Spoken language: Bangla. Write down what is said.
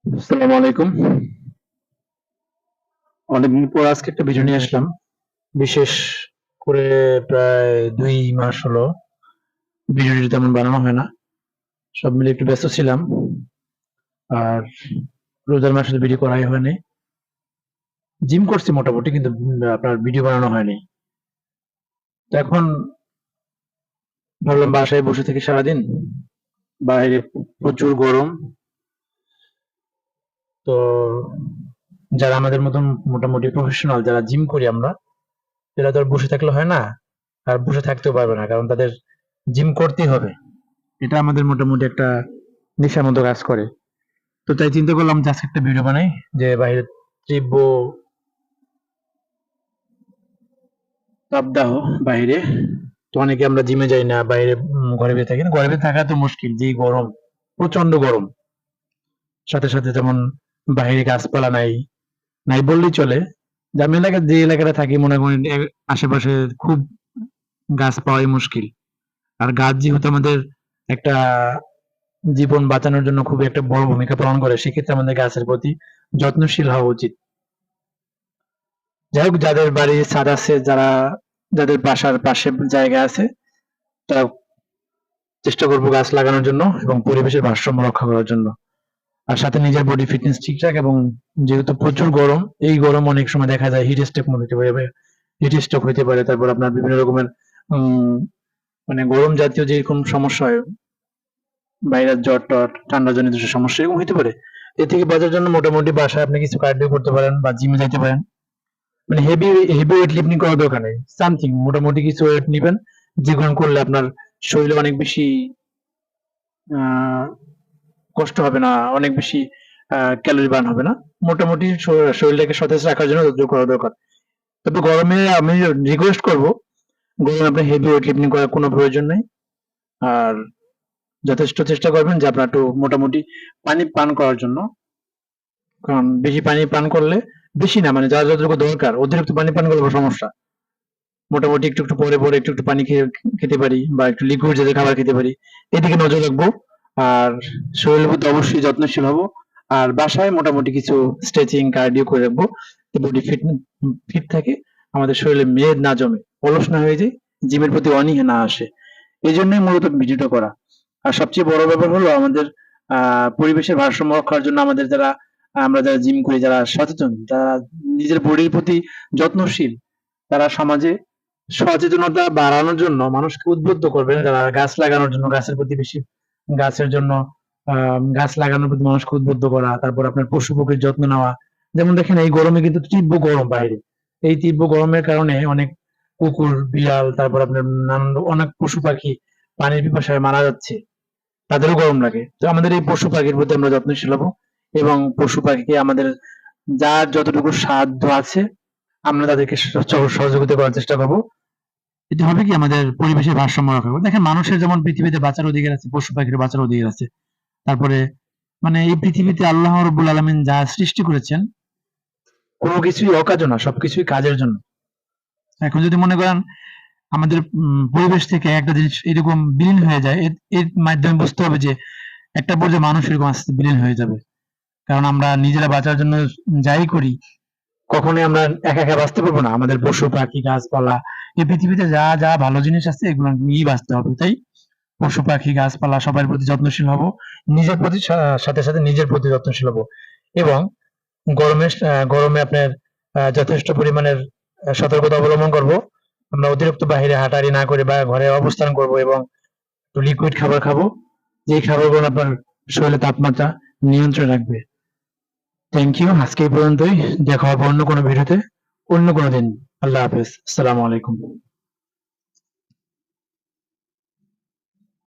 আসসালামু আলাইকুম। অনেকদিন পর আজকে একটা ভিডিও নিয়ে আসলাম। বিশেষ করে প্রায় ২ মাস হলো ভিডিওটি তেমন বানানো হয় না। সব মিলে একটু ব্যস্ত ছিলাম। আর রোজার মাসে তো ভিডিও করাই হয়নি। জিম করছি মোটামুটি, কিন্তু আপনার ভিডিও বানানো হয়নি। তো এখন ভাবলাম বাসায় বসে থেকে সারাদিন, বাইরে প্রচুর গরম। তো যারা আমাদের মতন মোটামুটি প্রফেশনাল, যারা জিম করি আমরা, এরা তো আর বসে থাকলে হয় না। আর বসে থাকতেও পারবে না, কারণ তাদের জিম করতেই হবে। এটা আমাদের মোটামুটি একটা নেশার মতো কাজ করে। তো তাই চিন্তা করলাম যে আজকে একটা ভিডিও বানাই, যে বাইরের তীব্র তাপদাহ বাইরে। তো অনেকে আমরা জিমে যাই না, বাইরে ঘরে বেঁধে থাকি। ঘরে বেঁধে থাকা তো মুশকিল, যেই গরম, প্রচন্ড গরম। সাথে সাথে যেমন বাইরে গাছপালা নাই, নাই বললেই চলে। যে আমি যে এলাকাটা থাকি, মনে করেন আশেপাশে খুব গাছ পাওয়াই মুশকিল। আর গাছ যেহেতু আমাদের একটা জীবন বাঁচানোর জন্য খুবই একটা বড় ভূমিকা পালন করে, সেক্ষেত্রে আমাদের গাছের প্রতি যত্নশীল হওয়া উচিত। যাই হোক, যাদের বাড়ির ছাদ আছে, যাদের বাসার পাশে জায়গা আছে, তারা চেষ্টা করবো গাছ লাগানোর জন্য এবং পরিবেশের ভারসাম্য রক্ষা করার জন্য। আর সাথে নিজের বডি ফিটনেস ঠিকঠাক। এবং যেহেতু প্রচুর গরম, এই গরম অনেক সময় দেখা যায় হিট স্ট্রোক হতে পারে, হিট স্ট্রোক হতে পারে। তারপর আপনার বিভিন্ন রকমের উম মানে গরম জাতীয় যেরকম সমস্যা হয়, ভাইরাস, জ্বর টর, ঠান্ডা জনিত সমস্যা এরকম হতে পারে। এ থেকে বাঁচার জন্য মোটামুটি বাসায় আপনি কিছু কার্ডিও করতে পারেন বা জিমে যাইতে পারেন। মানে হেভি হেভি ওয়েট লিফটিং করার দরকার নেই, সামথিং মোটামুটি কিছু ওয়েট নিবেন, যেগুলো করলে আপনার শরীরে অনেক বেশি আহ, কষ্ট হবে না, অনেক বেশি ক্যালোরি বার্ন হবে না। মোটামুটি শরীরটাকে সতেজ রাখার জন্য যতটুকু করা দরকার। তবে গরমে আমি রিকোয়েস্ট করব, গরমে আপনি হেভি ওয়েট লিফটিং করার কোনো প্রয়োজন নেই। আর যথেষ্ট চেষ্টা করবেন যে আপনার একটু মোটামুটি পানি পান করার জন্য। কারণ বেশি পানি পান করলে, বেশি না মানে যা যতটুকু দরকার, অতিরিক্ত পানি পান করলে সমস্যা। মোটামুটি একটু একটু পরে পরে একটু একটু পানি খেতে পারি, বা একটু লিকুইড জাতীয় খাবার খেতে পারি, এদিকে নজর রাখবো। আর শরীরের প্রতি অবশ্যই যত্নশীল হব। আর বাসায় মোটামুটি কিছু স্ট্রেচিং কার্ডিও করে রাখবো, বডি ফিট থাকে, আমাদের শরীরে মেদ না জমে, অলস না হয়ে যায়, জিমের প্রতি অনীহা না আসে। এই জন্যই মূলত ভিডিওটা করা। আর সবচেয়ে বড় ব্যাপার হলো আমাদের পরিবেশের ভারসাম্য রক্ষার জন্য আমাদের আমরা যারা জিম করি, যারা সচেতন, যারা নিজের বডির প্রতি যত্নশীল, তারা সমাজে সচেতনতা বাড়ানোর জন্য মানুষকে উদ্বুদ্ধ করবেন, যারা গাছ লাগানোর জন্য, গাছের প্রতি বেশি, গাছের জন্য গাছ লাগানোর প্রতি মানুষকে উদ্বুদ্ধ করা। তারপর আপনার পশু পক্ষীর যত্ন নেওয়া। যেমন দেখেন এই গরমে কিন্তু তীব্র গরম বাইরে, এই তীব্র গরমের কারণে অনেক কুকুর, বিড়াল, তারপর আপনার নানান অনেক পশু পাখি পানির পিপাসায় মারা যাচ্ছে, তাদেরও গরম লাগে। তো আমাদের এই পশু পাখির প্রতি আমরা যত্নশীল হবো, এবং পশু পাখিকে আমাদের যার যতটুকু সাধ্য আছে আমরা তাদেরকে সহযোগিতা করার চেষ্টা করবো। এতে হবে কি, আমাদের পরিবেশের ভারসাম্য রক্ষা করবে। দেখেন মানুষের যেমন পৃথিবীতে বাঁচার অধিকার আছে, পশু পাখির বাঁচার অধিকার আছে। তারপরে মানে এই পৃথিবীতে আল্লাহ রব্বুল আলামিন যা সৃষ্টি করেছেন, কোনো কিছুই অকাজে না, সবকিছুই কাজের জন্য। এখন যদি মনে করেন আমাদের পরিবেশ থেকে একটা জিনিস এরকম বিলীন হয়ে যায়, এর মাধ্যমে বুঝতে হবে যে একটা পর্যায়ে মানুষ এরকম আস্তে আস্তে বিলীন হয়ে যাবে। কারণ আমরা নিজেরা বাঁচার জন্য যাই করি, কখনোই আমরা একা একা বাঁচতে পারবো না। আমাদের পশু পাখি গাছপালা, এই পৃথিবীতে যা যা ভালো জিনিস আছে এগুলো নিয়েই বাঁচতে হবে। তাই পশু পাখি গাছপালা সবার প্রতি যত্নশীল হব, নিজের প্রতি সাথে সাথে নিজের প্রতি যত্নশীল হব। এবং গরমে আপনার যথেষ্ট পরিমাণের সতর্কতা অবলম্বন করব। আমরা অতিরিক্ত বাইরে হাঁটাহাঁটি না করে বা ঘরে অবস্থান করব, এবং একটু লিকুইড খাবার খাবো, যেই খাবারগুলো আপনার শরীরের তাপমাত্রা নিয়ন্ত্রণে রাখবে। Thank you. আজকে এই পর্যন্তই। দেখা হবে অন্য কোনো ভিডিওতে, অন্য কোনো দিন। আল্লাহ হাফেজ। আসসালামু আলাইকুম।